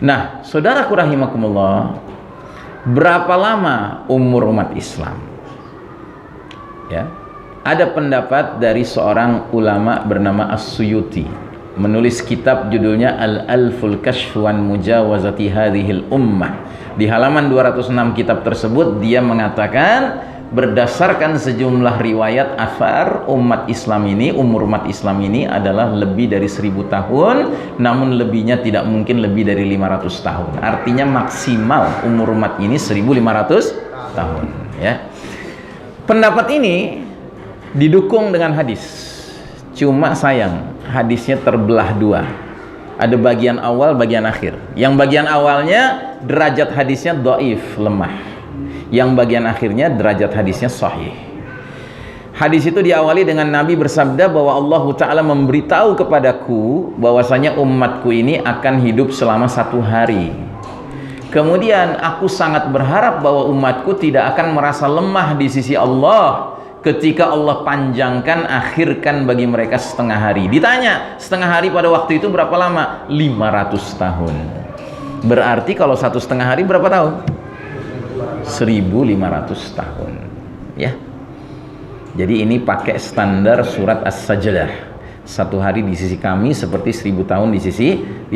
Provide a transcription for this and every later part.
Nah, saudaraku rahimakumullah, berapa lama umur umat Islam? Ya, ada pendapat dari seorang ulama bernama As-Suyuti, menulis kitab judulnya Al-Alful Kashfwan Mujawazati Hadhil Ummah. Di halaman 206 kitab tersebut dia mengatakan, berdasarkan sejumlah riwayat athar, umat Islam ini, umur umat Islam ini adalah lebih dari 1000 tahun, namun lebihnya tidak mungkin lebih dari 500 tahun. Artinya maksimal umur umat ini 1500 tahun, ya. Pendapat ini didukung dengan hadis. Cuma sayang, hadisnya terbelah dua. Ada bagian awal, bagian akhir. Yang bagian awalnya derajat hadisnya dhaif, lemah. Yang bagian akhirnya derajat hadisnya sahih. Hadis itu diawali dengan Nabi bersabda bahwa Allah Ta'ala memberitahu kepadaku bahwasanya umatku ini akan hidup selama 1 hari. Kemudian aku sangat berharap bahwa umatku tidak akan merasa lemah di sisi Allah ketika Allah panjangkan, akhirkan bagi mereka setengah hari. Ditanya, setengah hari pada waktu itu berapa lama? 500 tahun. Berarti kalau 1,5 hari berapa tahun? 1500 tahun, ya. Jadi ini pakai standar surat As-Sajdah. 1 hari di sisi kami seperti 1000 tahun di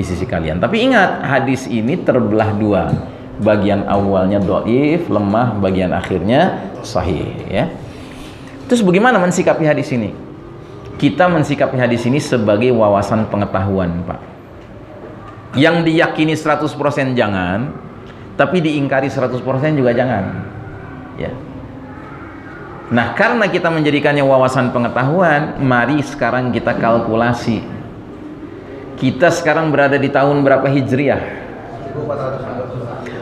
sisi kalian. Tapi ingat, hadis ini terbelah dua. Bagian awalnya dhaif, lemah, bagian akhirnya sahih, ya. Terus bagaimana mensikapi hadis ini? Kita mensikapi hadis ini sebagai wawasan pengetahuan, Pak. Yang diyakini 100% jangan, tapi diingkari 100% juga jangan, ya. Nah, karena kita menjadikannya wawasan pengetahuan, mari sekarang kita kalkulasi. Kita sekarang berada di tahun berapa Hijriah?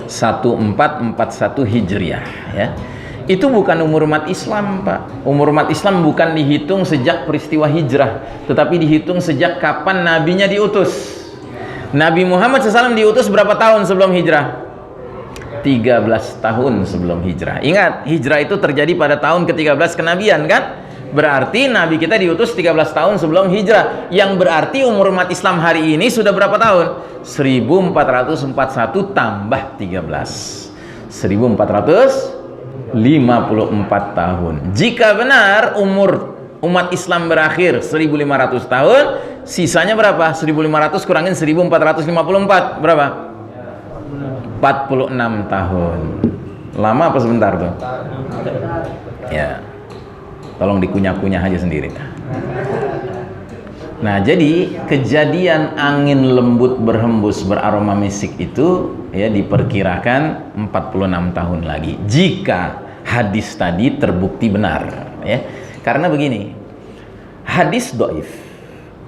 1441 Hijriah, ya. Itu bukan umur umat Islam, Pak. Umur umat Islam bukan dihitung sejak peristiwa hijrah, tetapi dihitung sejak kapan nabinya diutus. Nabi Muhammad SAW diutus berapa tahun sebelum hijrah? 13 tahun sebelum hijrah. Ingat, hijrah itu terjadi pada tahun ke-13 kenabian, kan? Berarti Nabi kita diutus 13 tahun sebelum hijrah. Yang berarti umur umat Islam hari ini sudah berapa tahun? 1441 tambah 13. 1454 tahun. Jika benar umur umat Islam berakhir 1500 tahun, sisanya berapa? 1500 kurangin 1454, berapa? 46 tahun. Lama apa sebentar tuh? Ya, tolong dikunyah-kunyah aja sendiri. Nah, jadi kejadian angin lembut berhembus beraroma misik itu, ya, diperkirakan 46 tahun lagi jika hadis tadi terbukti benar, ya. Karena begini, hadis dhaif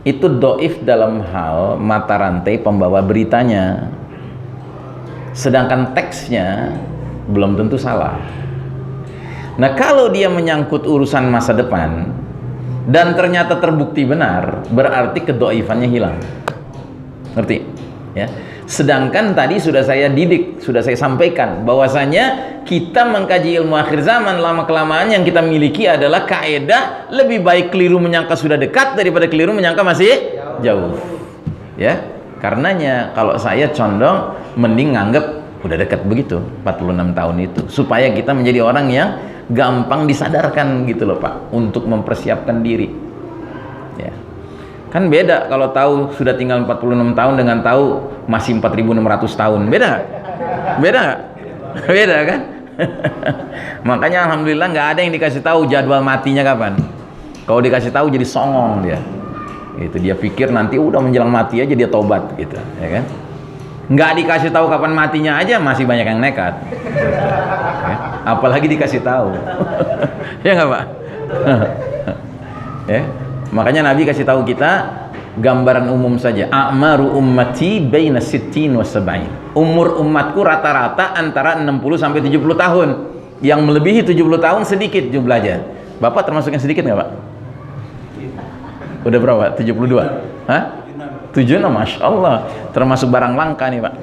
itu dhaif dalam hal mata rantai pembawa beritanya, sedangkan teksnya belum tentu salah. Nah, kalau dia menyangkut urusan masa depan dan ternyata terbukti benar, berarti kedhaifannya hilang. Ngerti? Ya. Sedangkan tadi sudah saya didik, sudah saya sampaikan bahwasanya kita mengkaji ilmu akhir zaman, lama-kelamaan yang kita miliki adalah kaidah lebih baik keliru menyangka sudah dekat daripada keliru menyangka masih jauh. Ya. Karenanya kalau saya condong mending nganggep udah dekat begitu 46 tahun itu, supaya kita menjadi orang yang gampang disadarkan gitu loh, Pak, untuk mempersiapkan diri, ya. Kan beda kalau tahu sudah tinggal 46 tahun dengan tahu masih 4600 tahun. Beda gak? Beda gak? Beda kan? Makanya alhamdulillah nggak ada yang dikasih tahu jadwal matinya kapan. Kalau dikasih tahu jadi songong dia. Gitu, dia pikir nanti udah menjelang mati aja dia tobat gitu, ya kan? Nggak dikasih tahu kapan matinya aja masih banyak yang nekat, ya? Apalagi dikasih tahu. Ya nggak, Pak? Ya, makanya Nabi kasih tahu kita gambaran umum saja. A'maru ummati baina sittin wa sab'in. Umur umatku rata-rata antara 60 sampai 70 tahun. Yang melebihi 70 tahun sedikit jumlahnya. Bapak termasuk yang sedikit nggak, Pak? Udah berapa? 72? Hah? 76, Masya Allah. Termasuk barang langka nih, Pak.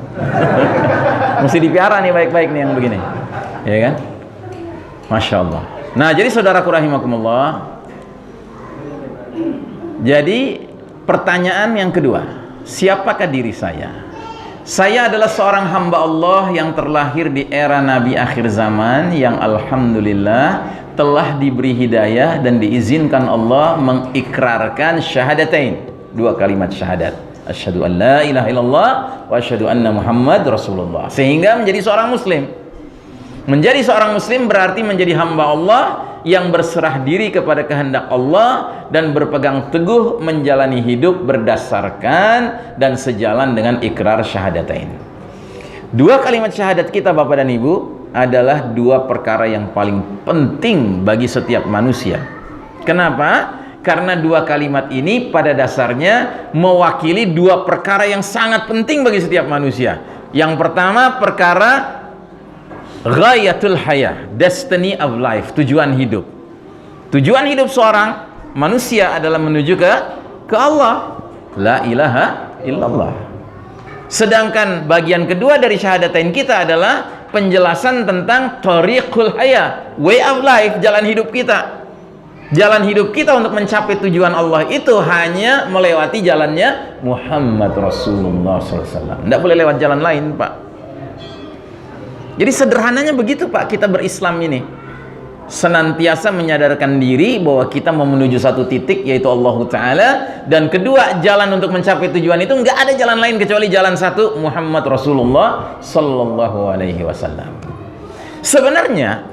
Mesti dipiara nih baik-baik nih yang begini, ya kan? Masya Allah. Nah, jadi saudaraku rahimakumullah, jadi pertanyaan yang kedua, siapakah diri saya? Saya adalah seorang hamba Allah yang terlahir di era Nabi akhir zaman yang alhamdulillah telah diberi hidayah dan diizinkan Allah mengikrarkan syahadatain, 2 kalimat syahadat. Asyhadu an la ilaha illallah wa asyhadu anna Muhammad Rasulullah. Sehingga menjadi seorang muslim. Menjadi seorang muslim berarti menjadi hamba Allah yang berserah diri kepada kehendak Allah dan berpegang teguh menjalani hidup berdasarkan dan sejalan dengan ikrar syahadatain. 2 kalimat syahadat kita Bapak dan Ibu adalah 2 perkara yang paling penting bagi setiap manusia. Kenapa? Karena 2 kalimat ini pada dasarnya mewakili 2 perkara yang sangat penting bagi setiap manusia. Yang pertama, perkara ghayatul hayah, destiny of life, tujuan hidup. Tujuan hidup seorang manusia adalah menuju ke Allah, la ilaha illallah. Sedangkan bagian kedua dari syahadatain kita adalah penjelasan tentang thariqul hayah, way of life, jalan hidup kita. Jalan hidup kita untuk mencapai tujuan Allah itu hanya melewati jalannya Muhammad Rasulullah SAW. Tidak boleh lewat jalan lain, Pak. Jadi sederhananya begitu, Pak, kita berislam ini. Senantiasa menyadarkan diri bahwa kita mau menuju satu titik, yaitu Allah Ta'ala. Dan kedua, jalan untuk mencapai tujuan itu nggak ada jalan lain kecuali jalan satu, Muhammad Rasulullah Sallallahu Alaihi Wasallam. Sebenarnya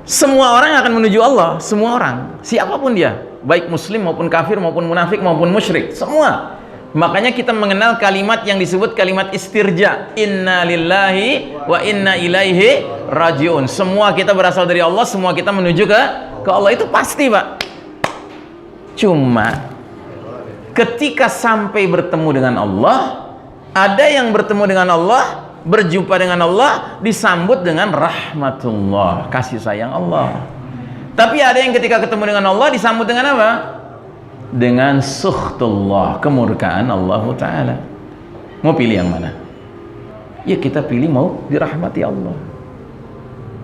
semua orang akan menuju Allah, semua orang, siapapun dia, baik muslim maupun kafir maupun munafik maupun musyrik, semua. Makanya kita mengenal kalimat yang disebut kalimat istirja, inna lillahi wa inna ilaihi rajiun. Semua kita berasal dari Allah, semua kita menuju ke Allah, itu pasti, Pak. Cuma ketika sampai bertemu dengan Allah, ada yang bertemu dengan Allah, berjumpa dengan Allah, disambut dengan rahmatullah, kasih sayang Allah. Tapi ada yang ketika ketemu dengan Allah disambut dengan apa? Dengan sukhtullah, kemurkaan Allah Ta'ala. Mau pilih yang mana? Ya kita pilih mau dirahmati Allah.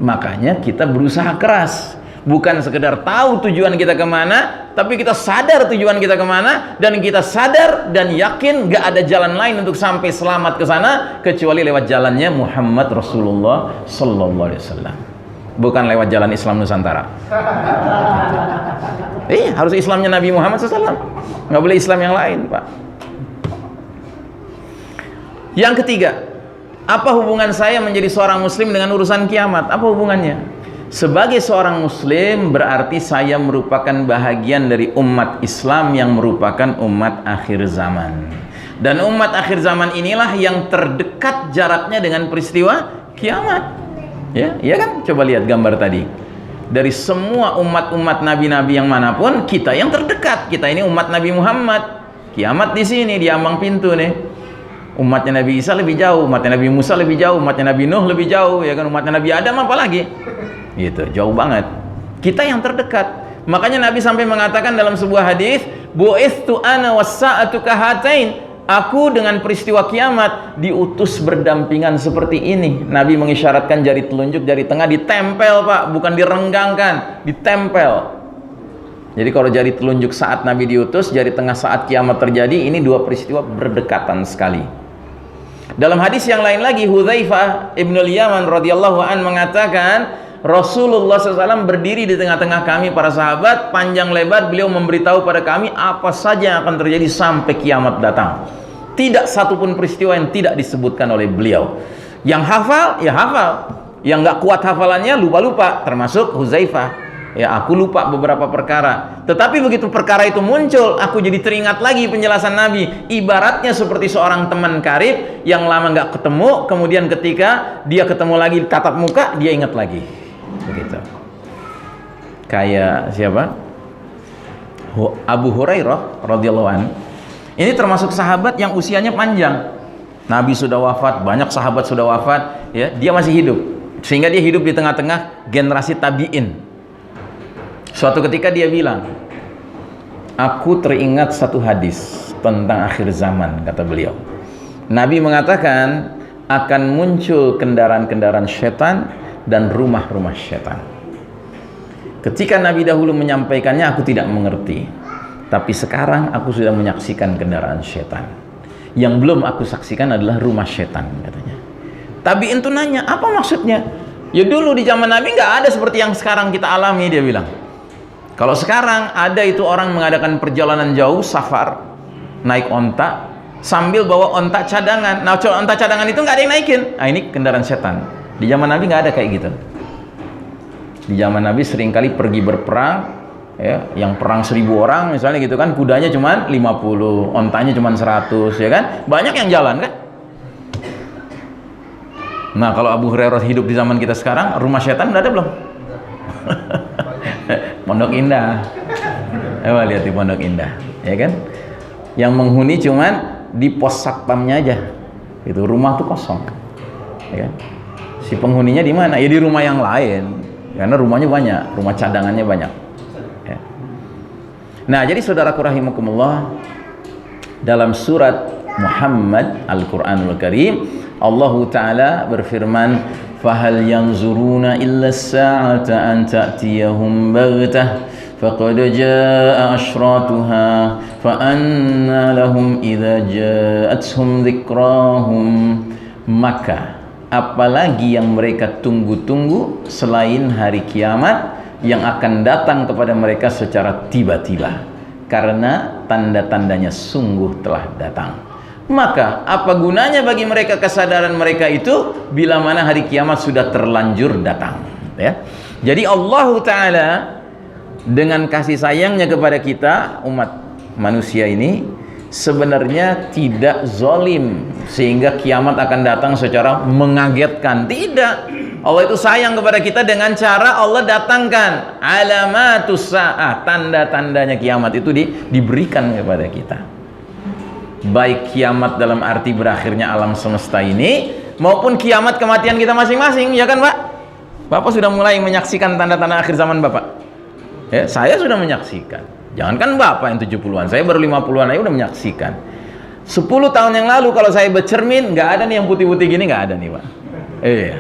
Makanya kita berusaha keras, bukan sekedar tahu tujuan kita kemana, tapi kita sadar tujuan kita kemana, dan kita sadar dan yakin gak ada jalan lain untuk sampai selamat ke sana kecuali lewat jalannya Muhammad Rasulullah Sallallahu Alaihi Wasallam. Bukan lewat jalan Islam Nusantara. Harus Islamnya Nabi Muhammad SAW. Nggak boleh Islam yang lain, Pak. Yang ketiga, apa hubungan saya menjadi seorang muslim dengan urusan kiamat? Apa hubungannya? Sebagai seorang muslim berarti saya merupakan bahagian dari umat Islam yang merupakan umat akhir zaman. Dan umat akhir zaman inilah yang terdekat jaraknya dengan peristiwa kiamat. Ya, iya kan? Coba lihat gambar tadi. Dari semua umat-umat nabi-nabi yang manapun, kita yang terdekat. Kita ini umat Nabi Muhammad. Kiamat di sini, di ambang pintu nih. Umatnya Nabi Isa lebih jauh, umatnya Nabi Musa lebih jauh, umatnya Nabi Nuh lebih jauh, ya kan? Umatnya Nabi Adam apalagi? Gitu, jauh banget. Kita yang terdekat. Makanya Nabi sampai mengatakan dalam sebuah hadis, "Bu'ithu ana was-sa'atu kahatain." Aku dengan peristiwa kiamat diutus berdampingan seperti ini. Nabi mengisyaratkan jari telunjuk, jari tengah ditempel, Pak, bukan direnggangkan, ditempel. Jadi kalau jari telunjuk saat Nabi diutus, jari tengah saat kiamat terjadi, ini 2 peristiwa berdekatan sekali. Dalam hadis yang lain lagi, Hudzaifah ibnul Yaman radhiyallahu an mengatakan, Rasulullah SAW berdiri di tengah-tengah kami para sahabat, panjang lebar beliau memberitahu pada kami apa saja yang akan terjadi sampai kiamat datang. Tidak satupun peristiwa yang tidak disebutkan oleh beliau. Yang hafal, ya hafal. Yang nggak kuat hafalannya, lupa-lupa. Termasuk Hudzaifah. Ya, aku lupa beberapa perkara. Tetapi begitu perkara itu muncul, aku jadi teringat lagi penjelasan Nabi. Ibaratnya seperti seorang teman karib yang lama nggak ketemu, kemudian ketika dia ketemu lagi tatap muka, dia ingat lagi. Begitu. Kayak siapa? Abu Hurairah radhiyallahu an. Ini termasuk sahabat yang usianya panjang. Nabi sudah wafat, banyak sahabat sudah wafat, ya, dia masih hidup. Sehingga dia hidup di tengah-tengah generasi tabi'in. Suatu ketika dia bilang, aku teringat satu hadis tentang akhir zaman, kata beliau. Nabi mengatakan akan muncul kendaraan-kendaraan setan dan rumah-rumah setan. Ketika Nabi dahulu menyampaikannya, aku tidak mengerti. Tapi sekarang aku sudah menyaksikan kendaraan setan. Yang belum aku saksikan adalah rumah setan, katanya. Tabi'in itu nanya, apa maksudnya? Ya dulu di zaman Nabi nggak ada seperti yang sekarang kita alami, dia bilang. Kalau sekarang ada itu orang mengadakan perjalanan jauh, safar, naik onta, sambil bawa onta cadangan. Nah, onta cadangan itu nggak ada yang naikin. Nah, ini kendaraan setan. Di zaman Nabi nggak ada kayak gitu. Di zaman Nabi seringkali pergi berperang, ya, yang perang 1000 orang misalnya gitu kan, kudanya cuma 50, ontanya cuma 100, ya kan? Banyak yang jalan kan? Nah, kalau Abu Hurairah hidup di zaman kita sekarang, rumah setan udah ada belum? Pondok Indah. Coba lihat di Pondok Indah, ya kan? Yang menghuni cuman di pos satpamnya aja. Itu rumah tuh kosong. Ya kan? Si penghuninya di mana? Ya di rumah yang lain. Karena rumahnya banyak, rumah cadangannya banyak. Ya. Nah, jadi saudaraku rahimakumullah, dalam surat Muhammad Al-Qur'anul Karim, Allah Ta'ala berfirman, فَهَلْ يَنْظُرُونَ إِلَّا السَّاعَةَ أَنْ تَأْتِيَهُمْ بَغْتَةً فَقَدْ جَاءَ أَشْرَاطُهَا فَأَنَّى لَهُمْ إِذَا جَاءَتْهُمْ ذِكْرَاهُمْ. Maka apalagi yang mereka tunggu-tunggu selain hari kiamat yang akan datang kepada mereka secara tiba-tiba, karena tanda-tandanya sungguh telah datang. Maka apa gunanya bagi mereka kesadaran mereka itu bila mana hari kiamat sudah terlanjur datang, ya. Jadi Allah Ta'ala dengan kasih sayangnya kepada kita umat manusia ini sebenarnya tidak zalim sehingga kiamat akan datang secara mengagetkan. Tidak. Allah itu sayang kepada kita dengan cara Allah datangkan alamatus sa'ah, tanda-tandanya kiamat itu diberikan kepada kita. Baik kiamat dalam arti berakhirnya alam semesta ini maupun kiamat kematian kita masing-masing, ya kan Pak? Bapak sudah mulai menyaksikan tanda-tanda akhir zaman Bapak? Ya, saya sudah menyaksikan. Jangankan Bapak yang 70-an, saya baru 50-an aja udah menyaksikan. 10 tahun yang lalu kalau saya bercermin, nggak ada nih yang putih-putih gini, nggak ada nih Pak. Iya.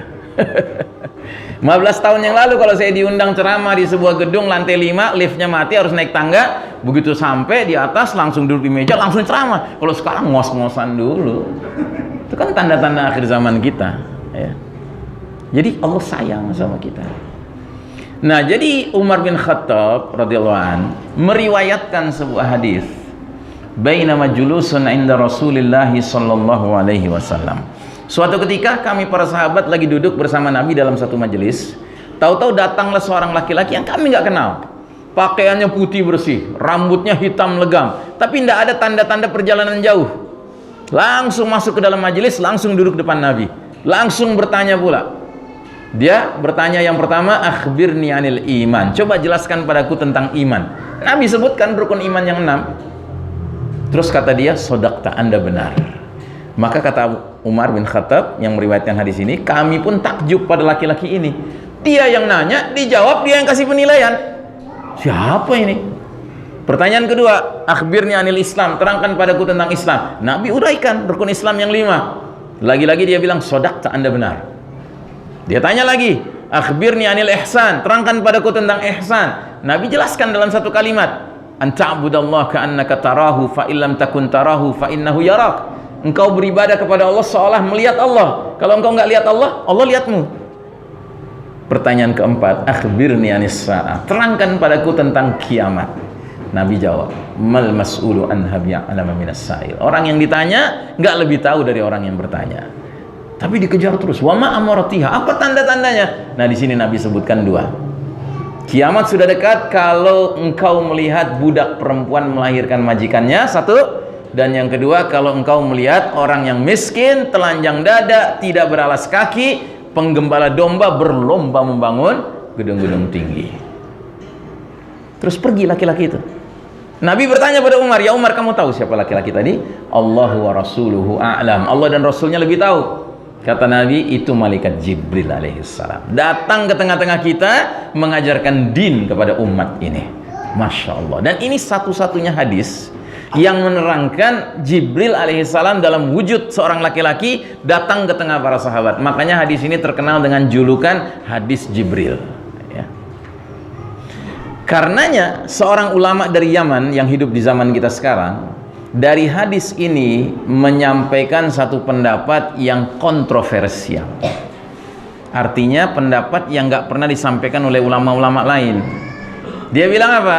15 tahun yang lalu kalau saya diundang ceramah di sebuah gedung lantai 5, liftnya mati, harus naik tangga, begitu sampai di atas langsung duduk di meja langsung ceramah. Kalau sekarang ngos-ngosan dulu. Itu kan tanda-tanda akhir zaman kita, ya. Jadi Allah sayang sama kita. Nah, jadi Umar bin Khattab radhiyallahu an meriwayatkan sebuah hadis, bainama julusun inda Rasulillah sallallahu alaihi wasallam. Suatu ketika kami para sahabat lagi duduk bersama Nabi dalam satu majelis, tahu-tahu datanglah seorang laki-laki yang kami nggak kenal. Pakaiannya putih bersih, rambutnya hitam legam, tapi tidak ada tanda-tanda perjalanan jauh. Langsung masuk ke dalam majelis, langsung duduk depan Nabi, langsung bertanya pula. Dia bertanya yang pertama, akhbirni anil iman. Coba jelaskan padaku tentang iman. Nabi sebutkan rukun iman yang 6. Terus kata dia, sodaqta, Anda benar. Maka kata Umar bin Khattab yang meriwayatkan hadis ini, kami pun takjub pada laki-laki ini. Dia yang nanya, dijawab, dia yang kasih penilaian. Siapa ini? Pertanyaan kedua, akhbirni anil Islam, terangkan padaku tentang Islam. Nabi uraikan rukun Islam yang 5. Lagi-lagi dia bilang, sodaqta, Anda benar. Dia tanya lagi, akhbirni anil ihsan, terangkan padaku tentang ihsan. Nabi jelaskan dalam satu kalimat, anta'budallaha ka'annaka tarahu fa illam takun tarahu fa innahu yarak. Engkau beribadah kepada Allah seolah melihat Allah. Kalau engkau enggak lihat Allah, Allah lihatmu. Pertanyaan keempat, akhbirni anis sa'ah, terangkan padaku tentang kiamat. Nabi jawab, mal mas'ulu anha bi'alama minas sa'il. Orang yang ditanya enggak lebih tahu dari orang yang bertanya. Tapi dikejar terus. Wa ma amaratiha, apa tanda-tandanya? Nah, di sini Nabi sebutkan 2. Kiamat sudah dekat kalau engkau melihat budak perempuan melahirkan majikannya, 1. Dan yang kedua, kalau engkau melihat orang yang miskin, telanjang dada, tidak beralas kaki, penggembala domba berlomba membangun gedung-gedung tinggi. Terus pergi laki-laki itu. Nabi bertanya pada Umar, ya Umar, kamu tahu siapa laki-laki tadi? Allahu wa rasuluhu a'lam. Allah dan Rasulnya lebih tahu. Kata Nabi, itu malaikat Jibril alaihissalam. Datang ke tengah-tengah kita, mengajarkan din kepada umat ini. Masya Allah. Dan ini satu-satunya hadis yang menerangkan Jibril alaihissalam dalam wujud seorang laki-laki datang ke tengah para sahabat. Makanya hadis ini terkenal dengan julukan hadis Jibril, ya. Karenanya seorang ulama dari Yaman yang hidup di zaman kita sekarang, dari hadis ini menyampaikan satu pendapat yang kontroversial. Artinya pendapat yang nggak pernah disampaikan oleh ulama-ulama lain. Dia bilang apa?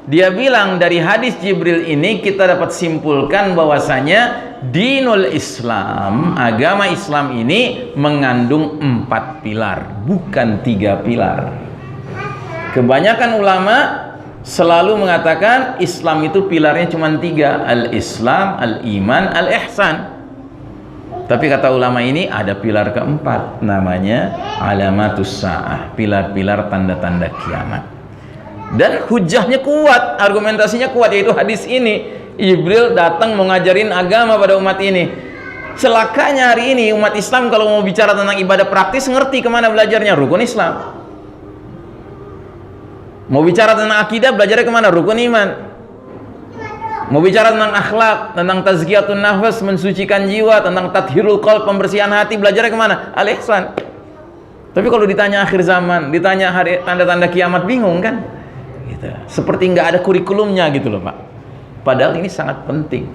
Dia bilang dari hadis Jibril ini kita dapat simpulkan bahwasanya dinul Islam, agama Islam ini mengandung 4 pilar, bukan 3 pilar. Kebanyakan ulama selalu mengatakan Islam itu pilarnya cuma 3, al-Islam, al-Iman, al-Ihsan. Tapi kata ulama ini ada pilar keempat, namanya alamatus sa'ah, pilar-pilar tanda-tanda kiamat. Dan hujahnya kuat, argumentasinya kuat, yaitu hadis ini. Jibril datang mau ngajarin agama pada umat ini. Celakanya hari ini umat Islam kalau mau bicara tentang ibadah praktis, ngerti kemana belajarnya? Rukun Islam. Mau bicara tentang akidah, belajarnya kemana? Rukun iman. Mau bicara tentang akhlak, tentang tazkiyatun nafas, mensucikan jiwa, tentang tathhirul qalb, pembersihan hati, belajarnya kemana? Al-Ihsan. Tapi kalau ditanya akhir zaman, ditanya hari tanda-tanda kiamat, bingung kan? Gitu. Seperti nggak ada kurikulumnya gitu loh Pak. Padahal ini sangat penting.